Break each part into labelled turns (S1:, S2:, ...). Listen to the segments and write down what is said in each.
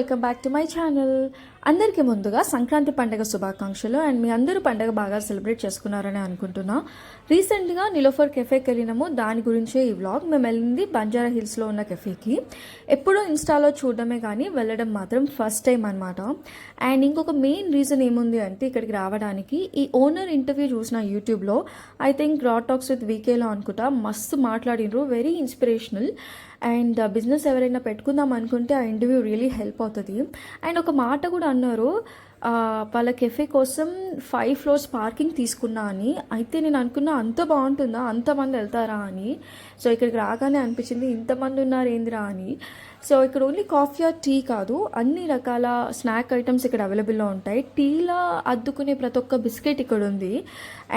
S1: Welcome back to my channel. అందరికీ ముందుగా సంక్రాంతి పండుగ శుభాకాంక్షలు. అండ్ మీ అందరూ పండుగ బాగా సెలబ్రేట్ చేసుకున్నారని అనుకుంటున్నా. రీసెంట్గా నిలోఫర్ కెఫేకి వెళ్ళినాము, దాని గురించే ఈ వ్లాగ్. మేము వెళ్ళింది బంజారా హిల్స్లో ఉన్న కెఫేకి. ఎప్పుడూ ఇన్స్టాలో చూడడమే కానీ వెళ్ళడం మాత్రం ఫస్ట్ టైం అనమాట. అండ్ ఇంకొక మెయిన్ రీజన్ ఏముంది అంటే ఇక్కడికి రావడానికి ఈ ఓనర్ ఇంటర్వ్యూ చూసిన యూట్యూబ్లో. ఐ థింక్ రా టాక్స్ విత్ వీకేలో అనుకుంటా, మస్తు మాట్లాడినరు, వెరీ ఇన్స్పిరేషనల్. అండ్ బిజినెస్ ఎవరైనా పెట్టుకుందాం అనుకుంటే ఆ ఇంటర్వ్యూ రియలీ హెల్ప్ అవుతుంది. అండ్ ఒక మాట కూడా అన్నారు, వాళ్ళ కెఫే కోసం 5 floors పార్కింగ్ తీసుకున్నా అని. అయితే నేను అనుకున్నా అంత బాగుంటుందా, అంతమంది వెళ్తారా అని. సో ఇక్కడికి రాగానే అనిపించింది ఇంతమంది ఉన్నారు ఏందిరా అని. సో ఇక్కడ ఓన్లీ కాఫీ ఆర్ టీ కాదు, అన్ని రకాల స్నాక్ ఐటమ్స్ ఇక్కడ అవైలబుల్లో ఉంటాయి. టీలో అద్దుకునే ప్రతి ఒక్క బిస్కెట్ ఇక్కడ ఉంది.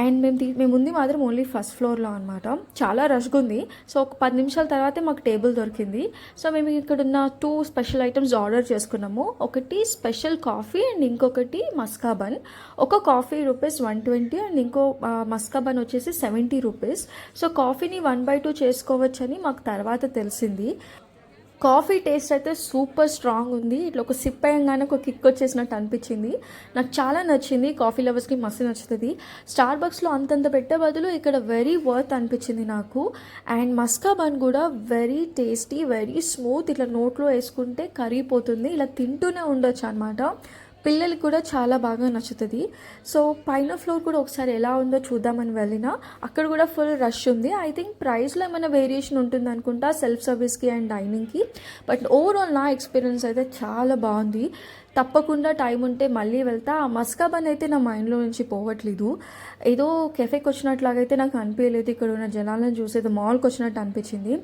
S1: అండ్ మేము ఉంది మాత్రం ఓన్లీ ఫస్ట్ ఫ్లోర్లో అనమాట. చాలా రష్గా ఉంది. సో ఒక 10 నిమిషాల తర్వాతే మాకు టేబుల్ దొరికింది. సో మేము ఇక్కడ ఉన్న 2 స్పెషల్ ఐటమ్స్ ఆర్డర్ చేసుకున్నాము. ఒకటి స్పెషల్ కాఫీ అండ్ ఇంకొకటి మస్కా బన్. ఒక కాఫీ ₹120 అండ్ ఇంకో మస్కా బన్ వచ్చేసి ₹70. సో కాఫీని 1/2 చేసుకోవచ్చని మాకు తర్వాత తెలిసింది. కాఫీ టేస్ట్ అయితే సూపర్ స్ట్రాంగ్ ఉంది. ఇట్లా ఒక సిప్ అయ్యంగానే ఒక కిక్ వచ్చేసినట్టు అనిపించింది. నాకు చాలా నచ్చింది. కాఫీ లవర్స్కి మస్తు నచ్చుతుంది. స్టార్ బక్స్లో అంతంత పెట్టే బదులు ఇక్కడ వెరీ వర్త్ అనిపించింది నాకు. అండ్ మస్కా బన్ కూడా వెరీ టేస్టీ, వెరీ స్మూత్. ఇట్లా నోట్లో వేసుకుంటే కరిగిపోతుంది. ఇలా తింటూనే ఉండొచ్చు అనమాట. పిల్లలకి కూడా చాలా బాగా నచ్చుతుంది. సో పైన ఫ్లోర్ కూడా ఒకసారి ఎలా ఉందో చూద్దామని వెళ్ళినా, అక్కడ కూడా ఫుల్ రష్ ఉంది. ఐ థింక్ ప్రైస్లో ఏమైనా వేరియేషన్ ఉంటుంది అనుకుంటా, సెల్ఫ్ సర్వీస్కి అండ్ డైనింగ్కి. బట్ ఓవరాల్ నా ఎక్స్పీరియన్స్ అయితే చాలా బాగుంది. తప్పకుండా టైం ఉంటే మళ్ళీ వెళ్తా. ఆ మస్కా బన్ అయితే నా మైండ్లో నుంచి పోవట్లేదు. ఏదో కెఫేకి వచ్చినట్లాగైతే నాకు అనిపించలేదు. ఇక్కడ ఉన్న జనాలను చూసేది మాల్కి వచ్చినట్టు అనిపించింది.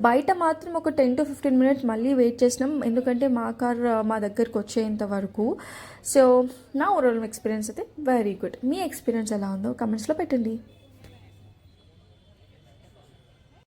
S1: బయట మాత్రం ఒక 10 to 15 minutes మళ్ళీ వెయిట్ చేసినాం, ఎందుకంటే మా కార్ మా దగ్గరకు వచ్చేంత వరకు. సో నా ఓవరాల్ ఎక్స్పీరియన్స్ అయితే వెరీ గుడ్. మీ ఎక్స్పీరియన్స్ ఎలా ఉందో కమెంట్స్లో పెట్టండి.